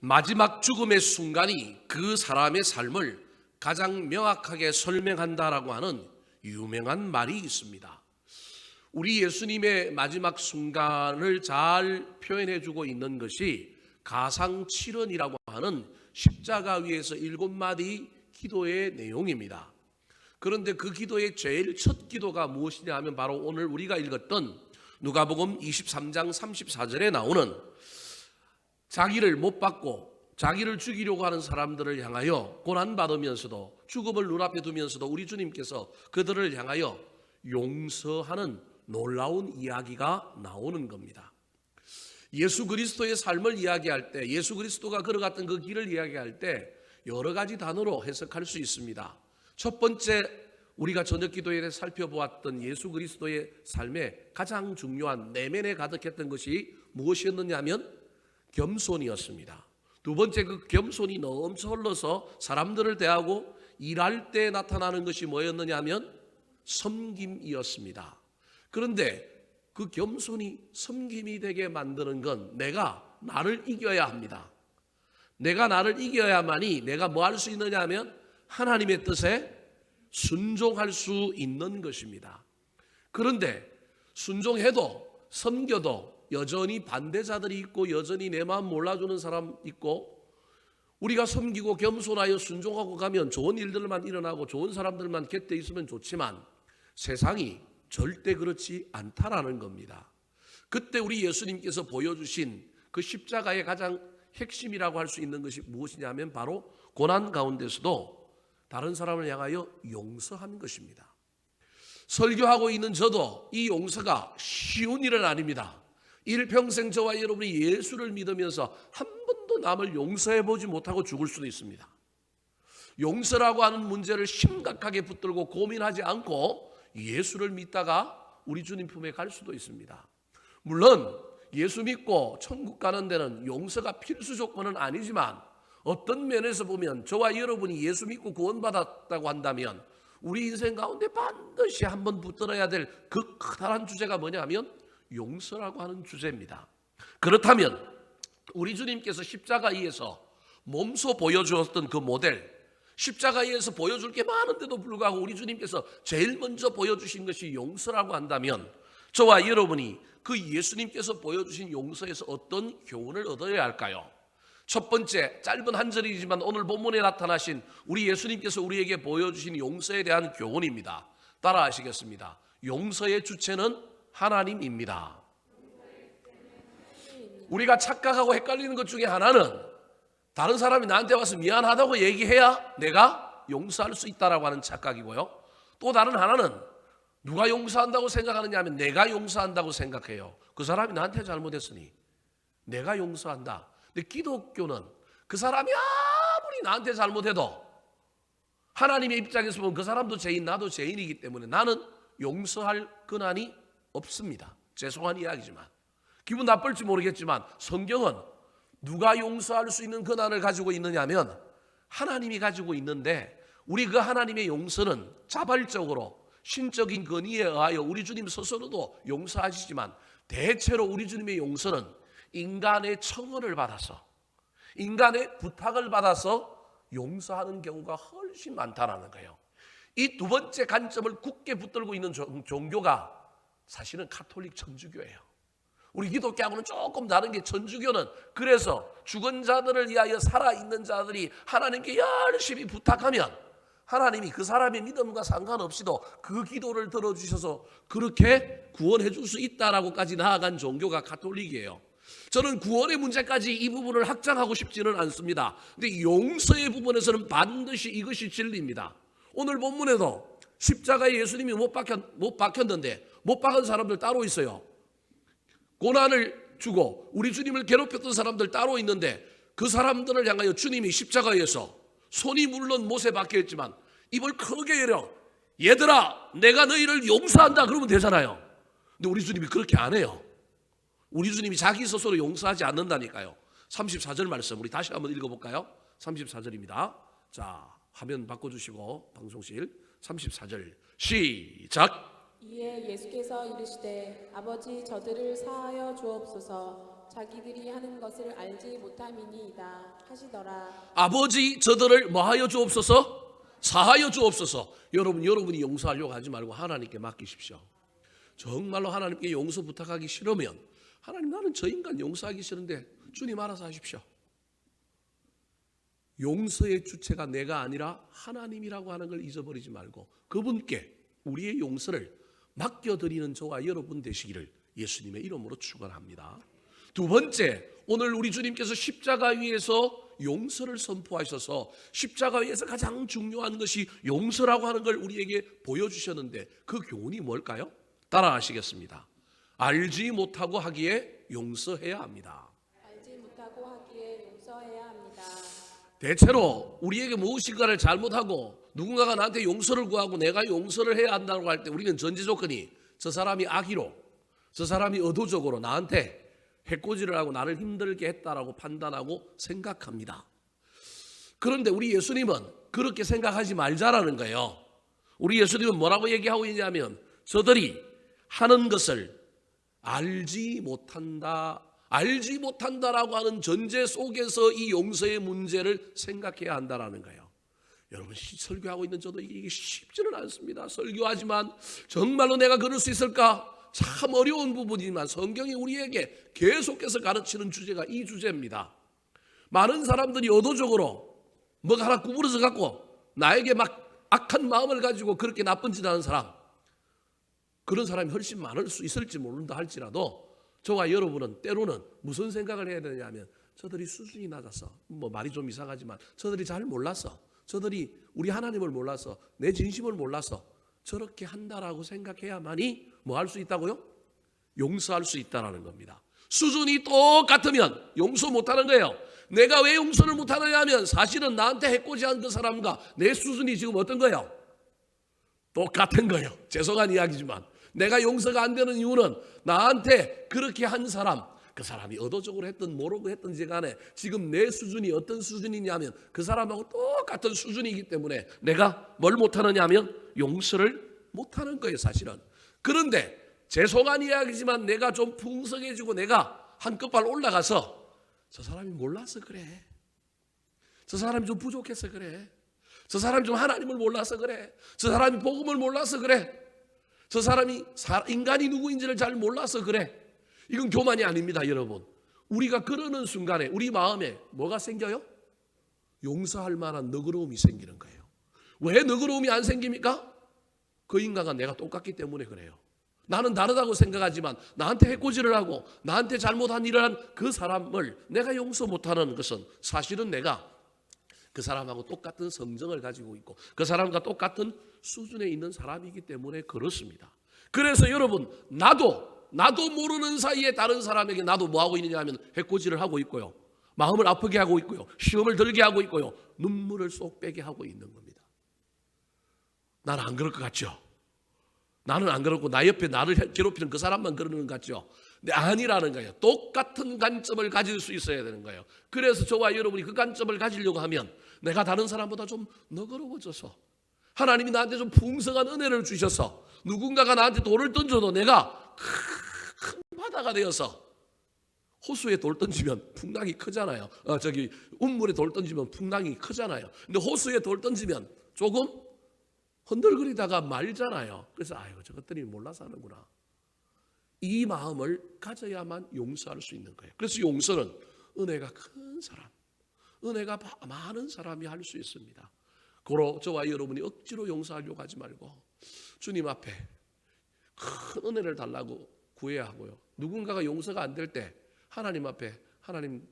마지막 죽음의 순간이 그 사람의 삶을 가장 명확하게 설명한다라고 하는 유명한 말이 있습니다. 우리 예수님의 마지막 순간을 잘 표현해주고 있는 것이 가상칠언이라고 하는 십자가 위에서 7마디 기도의 내용입니다. 그런데 그 기도의 제일 첫 기도가 무엇이냐 하면 바로 오늘 우리가 읽었던 누가복음 23장 34절에 나오는 자기를 못 받고 자기를 죽이려고 하는 사람들을 향하여 고난받으면서도 죽음을 눈앞에 두면서도 우리 주님께서 그들을 향하여 용서하는 놀라운 이야기가 나오는 겁니다. 예수 그리스도의 삶을 이야기할 때, 예수 그리스도가 걸어갔던 그 길을 이야기할 때 여러 가지 단어로 해석할 수 있습니다. 첫 번째, 우리가 저녁 기도에 살펴보았던 예수 그리스도의 삶에 가장 중요한 내면에 가득했던 것이 무엇이었느냐 하면 겸손이었습니다. 두 번째, 그 겸손이 넘쳐 흘러서 사람들을 대하고 일할 때 나타나는 것이 뭐였느냐 하면 섬김이었습니다. 그런데 그 겸손이 섬김이 되게 만드는 건 내가 나를 이겨야 합니다. 내가 나를 이겨야만이 내가 뭐 할 수 있느냐 하면 하나님의 뜻에 순종할 수 있는 것입니다. 그런데 순종해도 섬겨도 여전히 반대자들이 있고 여전히 내 마음 몰라주는 사람 있고, 우리가 섬기고 겸손하여 순종하고 가면 좋은 일들만 일어나고 좋은 사람들만 곁에 있으면 좋지만 세상이 절대 그렇지 않다라는 겁니다. 그때 우리 예수님께서 보여주신 그 십자가의 가장 핵심이라고 할 수 있는 것이 무엇이냐면 바로 고난 가운데서도 다른 사람을 향하여 용서하는 것입니다. 설교하고 있는 저도 이 용서가 쉬운 일은 아닙니다. 일평생 저와 여러분이 예수를 믿으면서 한 번도 남을 용서해 보지 못하고 죽을 수도 있습니다. 용서라고 하는 문제를 심각하게 붙들고 고민하지 않고 예수를 믿다가 우리 주님 품에 갈 수도 있습니다. 물론 예수 믿고 천국 가는 데는 용서가 필수 조건은 아니지만 어떤 면에서 보면 저와 여러분이 예수 믿고 구원받았다고 한다면 우리 인생 가운데 반드시 한번 붙들어야 될 그 커다란 주제가 뭐냐 하면 용서라고 하는 주제입니다. 그렇다면 우리 주님께서 십자가에서 몸소 보여주었던 그 모델, 십자가에서 보여줄 게 많은데도 불구하고 우리 주님께서 제일 먼저 보여주신 것이 용서라고 한다면 저와 여러분이 그 예수님께서 보여주신 용서에서 어떤 교훈을 얻어야 할까요? 첫 번째, 짧은 한 절이지만 오늘 본문에 나타나신 우리 예수님께서 우리에게 보여주신 용서에 대한 교훈입니다. 따라 하시겠습니다. 용서의 주체는 하나님입니다. 우리가 착각하고 헷갈리는 것 중에 하나는 다른 사람이 나한테 와서 미안하다고 얘기해야 내가 용서할 수 있다라고 하는 착각이고요. 또 다른 하나는 누가 용서한다고 생각하느냐 하면 내가 용서한다고 생각해요. 그 사람이 나한테 잘못했으니 내가 용서한다. 근데 기독교는 그 사람이 아무리 나한테 잘못해도 하나님의 입장에서 보면 그 사람도 죄인, 나도 죄인이기 때문에 나는 용서할 권한이 없습니다. 죄송한 이야기지만, 기분 나쁠지 모르겠지만 성경은 누가 용서할 수 있는 권한을 가지고 있느냐면 하나님이 가지고 있는데, 우리 그 하나님의 용서는 자발적으로 신적인 권위에 의하여 우리 주님 스스로도 용서하시지만 대체로 우리 주님의 용서는 인간의 청원을 받아서, 인간의 부탁을 받아서 용서하는 경우가 훨씬 많다는 거예요. 이 두 번째 관점을 굳게 붙들고 있는 종교가 사실은 가톨릭 천주교예요. 우리 기독교하고는 조금 다른 게, 천주교는 그래서 죽은 자들을 위하여 살아있는 자들이 하나님께 열심히 부탁하면 하나님이 그 사람의 믿음과 상관없이도 그 기도를 들어주셔서 그렇게 구원해 줄 수 있다라고까지 나아간 종교가 가톨릭이에요. 저는 구원의 문제까지 이 부분을 확장하고 싶지는 않습니다. 근데 용서의 부분에서는 반드시 이것이 진리입니다. 오늘 본문에도 십자가에 예수님이 못 박혔는데 못 박은 사람들 따로 있어요. 고난을 주고 우리 주님을 괴롭혔던 사람들 따로 있는데 그 사람들을 향하여 주님이 십자가에서 손이 물론 못에 박혀있지만 입을 크게 열어 얘들아 내가 너희를 용서한다 그러면 되잖아요. 근데 우리 주님이 그렇게 안 해요. 우리 주님이 자기 스스로 용서하지 않는다니까요. 34절 말씀 우리 다시 한번 읽어볼까요? 34절입니다. 자, 화면 바꿔주시고 방송실 34절 시작. 이에 예수께서 이르시되 아버지 저들을 사하여 주옵소서. 자기들이 하는 것을 알지 못함이니이다 하시더라. 아버지 저들을 뭐하여 주옵소서? 사하여 주옵소서. 여러분이 용서하려고 하지 말고 하나님께 맡기십시오. 정말로 하나님께 용서 부탁하기 싫으면 하나님, 나는 저 인간 용서하기 싫은데 주님 알아서 하십시오. 용서의 주체가 내가 아니라 하나님이라고 하는 걸 잊어버리지 말고 그분께 우리의 용서를 맡겨드리는 저와 여러분 되시기를 예수님의 이름으로 축원합니다. 두 번째, 오늘 우리 주님께서 십자가 위에서 용서를 선포하셔서 십자가 위에서 가장 중요한 것이 용서라고 하는 걸 우리에게 보여주셨는데 그 교훈이 뭘까요? 따라하시겠습니다. 알지 못하고 하기에 용서해야 합니다. 알지 못하고 하기에 용서해야 합니다. 대체로 우리에게 무엇인가를 잘못하고 누군가가 나한테 용서를 구하고 내가 용서를 해야 한다고 할 때 우리는 전제 조건이 저 사람이 악의로, 저 사람이 의도적으로 나한테 해코지를 하고 나를 힘들게 했다라고 판단하고 생각합니다. 그런데 우리 예수님은 그렇게 생각하지 말자라는 거예요. 우리 예수님은 뭐라고 얘기하고 있냐면 저들이 하는 것을 알지 못한다라고 하는 전제 속에서 이 용서의 문제를 생각해야 한다라는 거예요. 여러분, 설교하고 있는 저도 이게 쉽지는 않습니다. 설교하지만 정말로 내가 그럴 수 있을까? 참 어려운 부분이지만 성경이 우리에게 계속해서 가르치는 주제가 이 주제입니다. 많은 사람들이 의도적으로 뭐가 하나 구부러져 갖고 나에게 막 악한 마음을 가지고 그렇게 나쁜 짓 하는 사람, 그런 사람이 훨씬 많을 수 있을지 모른다 할지라도 저와 여러분은 때로는 무슨 생각을 해야 되냐면 저들이 수준이 낮아서, 뭐 말이 좀 이상하지만 저들이 잘 몰라서, 저들이 우리 하나님을 몰라서, 내 진심을 몰라서 저렇게 한다라고 생각해야만이 뭐 할 수 있다고요? 용서할 수 있다라는 겁니다. 수준이 똑같으면 용서 못하는 거예요. 내가 왜 용서를 못하느냐 하면 사실은 나한테 해코지한 그 사람과 내 수준이 지금 어떤 거예요? 똑같은 거예요. 죄송한 이야기지만 내가 용서가 안 되는 이유는 나한테 그렇게 한 사람, 그 사람이 의도적으로 했든 모르고 했든지 간에 지금 내 수준이 어떤 수준이냐면 그 사람하고 똑같은 수준이기 때문에 내가 뭘 못하느냐 하면 용서를 못하는 거예요, 사실은. 그런데 죄송한 이야기지만 내가 좀 풍성해지고 내가 한 끗발 올라가서 저 사람이 몰라서 그래, 저 사람이 좀 부족해서 그래, 저 사람이 좀 하나님을 몰라서 그래, 저 사람이 복음을 몰라서 그래, 저 사람이 인간이 누구인지를 잘 몰라서 그래. 이건 교만이 아닙니다, 여러분. 우리가 그러는 순간에 우리 마음에 뭐가 생겨요? 용서할 만한 너그러움이 생기는 거예요. 왜 너그러움이 안 생깁니까? 그 인간과 내가 똑같기 때문에 그래요. 나는 다르다고 생각하지만 나한테 해코지를 하고 나한테 잘못한 일을 한 그 사람을 내가 용서 못하는 것은 사실은 내가 그 사람하고 똑같은 성정을 가지고 있고 그 사람과 똑같은 수준에 있는 사람이기 때문에 그렇습니다. 그래서 여러분, 나도 모르는 사이에 다른 사람에게 나도 뭐하고 있느냐 하면 해코지를 하고 있고요, 마음을 아프게 하고 있고요, 시험을 들게 하고 있고요, 눈물을 쏙 빼게 하고 있는 겁니다. 나는 안 그럴 것 같죠? 나는 안 그렇고 나 옆에 나를 괴롭히는 그 사람만 그러는 것 같죠? 근데 아니라는 거예요. 똑같은 관점을 가질 수 있어야 되는 거예요. 그래서 저와 여러분이 그 관점을 가지려고 하면 내가 다른 사람보다 좀 너그러워져서, 하나님이 나한테 좀 풍성한 은혜를 주셔서 누군가가 나한테 돌을 던져도 내가 큰 바다가 되어서, 호수에 돌 던지면 풍랑이 크잖아요. 운물에 돌 던지면 풍랑이 크잖아요. 근데 호수에 돌 던지면 조금 흔들거리다가 말잖아요. 그래서 아이고 저것들이 몰라서 하는구나. 이 마음을 가져야만 용서할 수 있는 거예요. 그래서 용서는 은혜가 큰 사람, 은혜가 많은 사람이 할 수 있습니다. 고로 저와 여러분이 억지로 용서하려고 하지 말고 주님 앞에 큰 은혜를 달라고 구해야 하고요. 누군가가 용서가 안 될 때 하나님 앞에, 하나님,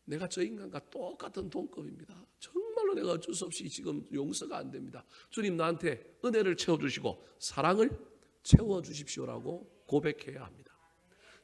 내가 저 인간과 똑같은 동급입니다. 정말로 내가 어쩔 수 없이 지금 용서가 안 됩니다. 주님, 나한테 은혜를 채워주시고 사랑을 채워주십시오라고 고백해야 합니다.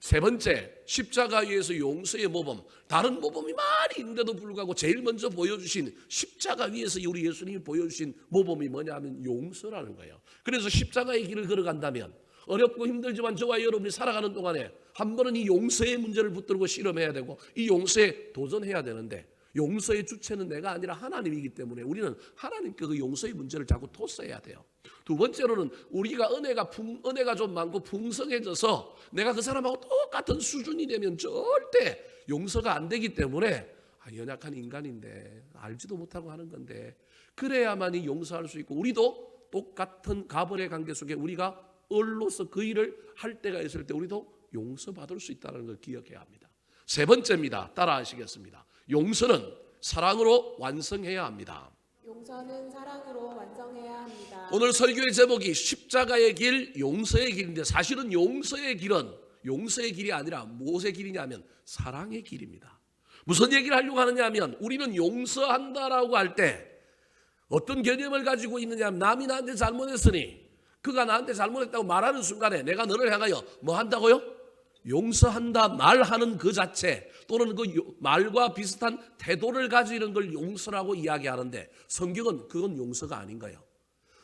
세 번째, 십자가 위에서 용서의 모범, 다른 모범이 많이 있는데도 불구하고 제일 먼저 보여주신, 십자가 위에서 우리 예수님이 보여주신 모범이 뭐냐면 용서라는 거예요. 그래서 십자가의 길을 걸어간다면 어렵고 힘들지만 저와 여러분이 살아가는 동안에 한 번은 이 용서의 문제를 붙들고 실험해야 되고 이 용서에 도전해야 되는데, 용서의 주체는 내가 아니라 하나님이기 때문에 우리는 하나님께 그 용서의 문제를 자꾸 토스해야 돼요. 두 번째로는 우리가 은혜가 좀 많고 풍성해져서 내가 그 사람하고 똑같은 수준이 되면 절대 용서가 안 되기 때문에 연약한 인간인데 알지도 못하고 하는 건데 그래야만이 용서할 수 있고 우리도 똑같은 가벌의 관계 속에 우리가 을로서 그 일을 할 때가 있을 때 우리도 용서받을 수 있다는 걸 기억해야 합니다. 세 번째입니다. 따라하시겠습니다. 용서는 사랑으로 완성해야 합니다. 용서는 사랑으로 완성해야 합니다. 오늘 설교의 제목이 십자가의 길, 용서의 길인데 사실은 용서의 길이 아니라 무엇의 길이냐면 사랑의 길입니다. 무슨 얘기를 하려고 하느냐 하면 우리는 용서한다라고 할 때 어떤 개념을 가지고 있느냐 하면 남이 나한테 잘못했으니 그가 나한테 잘못했다고 말하는 순간에 내가 너를 향하여 뭐 한다고요? 용서한다 말하는 그 자체 또는 그 말과 비슷한 태도를 가지는 걸 용서라고 이야기하는데 성경은 그건 용서가 아닌 거예요.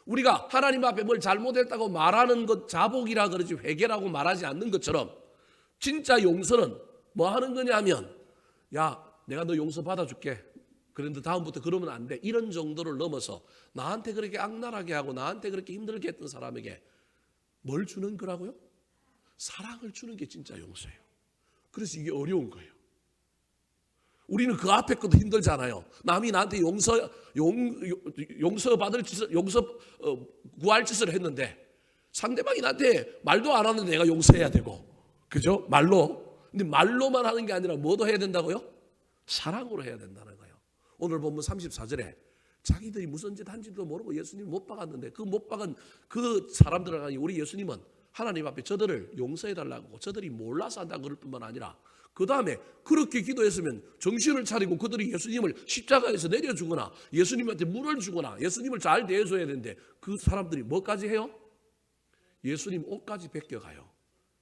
우리가 하나님 앞에 뭘 잘못했다고 말하는 것 자복이라 그러지 회개라고 말하지 않는 것처럼 진짜 용서는 뭐 하는 거냐 하면 야 내가 너 용서 받아줄게. 그런데 다음부터 그러면 안 돼. 이런 정도를 넘어서 나한테 그렇게 악랄하게 하고 나한테 그렇게 힘들게 했던 사람에게 뭘 주는 거라고요? 사랑을 주는 게 진짜 용서예요. 그래서 이게 어려운 거예요. 우리는 그 앞에 것도 힘들잖아요. 남이 나한테 구할 짓을 했는데 상대방이 나한테 말도 안 하는데 내가 용서해야 되고, 그죠? 말로. 근데 말로만 하는 게 아니라 뭐도 해야 된다고요? 사랑으로 해야 된다는 거예요. 오늘 본문 34절에 자기들이 무슨 짓 한지도 모르고 예수님 못 박았는데 그 못 박은 그 사람들을 우리 예수님은 하나님 앞에 저들을 용서해달라고 저들이 몰라서 한다 그럴 뿐만 아니라 그 다음에 그렇게 기도했으면 정신을 차리고 그들이 예수님을 십자가에서 내려주거나 예수님한테 물을 주거나 예수님을 잘 대해줘야 되는데 그 사람들이 뭐까지 해요? 예수님 옷까지 벗겨가요.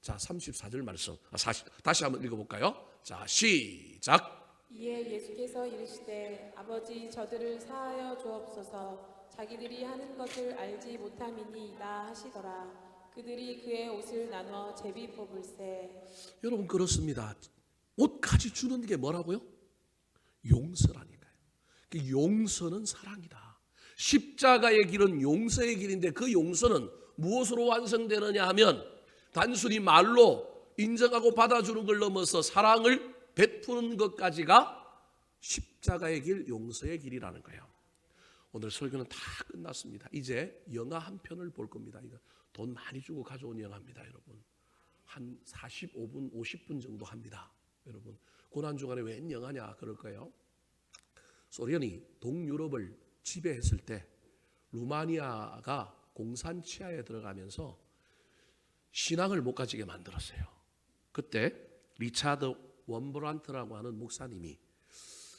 자 34절 말씀 다시 한번 읽어볼까요? 자 시작. 이에 예수께서 이르시되 아버지 저들을 사하여 주옵소서 자기들이 하는 것을 알지 못함이니이다 하시더라. 그들이 그의 옷을 나눠 제비 뽑을세. 여러분 그렇습니다. 옷까지 주는 게 뭐라고요? 용서라니까요. 용서는 사랑이다. 십자가의 길은 용서의 길인데 그 용서는 무엇으로 완성되느냐 하면 단순히 말로 인정하고 받아주는 걸 넘어서 사랑을 베푸는 것까지가 십자가의 길, 용서의 길이라는 거예요. 오늘 설교는 다 끝났습니다. 이제 영화 한 편을 볼 겁니다. 이거 돈 많이 주고 가져온 영화입니다, 여러분. 한 45분, 50분 정도 합니다. 여러분, 고난주간에 웬 영화냐 그럴 거예요. 소련이 동유럽을 지배했을 때 루마니아가 공산 치하에 들어가면서 신앙을 못 가지게 만들었어요. 그때 리차드 원브란트라고 하는 목사님이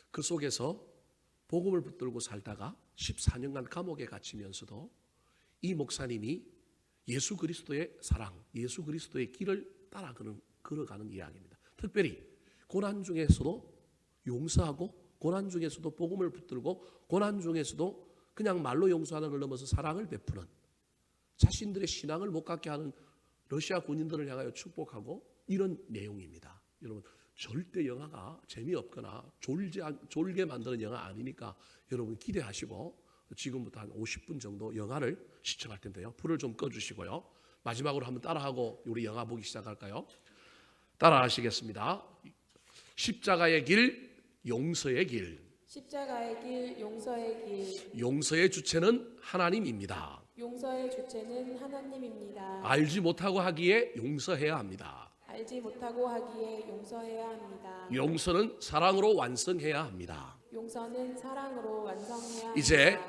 그 속에서 복음을 붙들고 살다가 14년간 감옥에 갇히면서도 이 목사님이 예수 그리스도의 사랑, 예수 그리스도의 길을 따라 걸어가는 이야기입니다. 특별히 고난 중에서도 용서하고 고난 중에서도 복음을 붙들고 고난 중에서도 그냥 말로 용서하는 걸 넘어서 사랑을 베푸는 자신들의 신앙을 못 갖게 하는 러시아 군인들을 향하여 축복하고 이런 내용입니다. 여러분 절대 영화가 재미없거나 졸게 만드는 영화 아니니까 여러분 기대하시고 지금부터 한 50분 정도 영화를 시청할 텐데요. 불을 좀 꺼주시고요. 마지막으로 한번 따라하고 우리 영화 보기 시작할까요? 따라하시겠습니다. 십자가의 길, 용서의 길. 십자가의 길, 용서의 길. 용서의 주체는 하나님입니다. 용서의 주체는 하나님입니다. 알지 못하고 하기에 용서해야 합니다. 알지 못하고 하기에 용서해야 합니다. 용서는 사랑으로 완성해야 합니다. 용서는 사랑으로 완성해야 합니다. 이제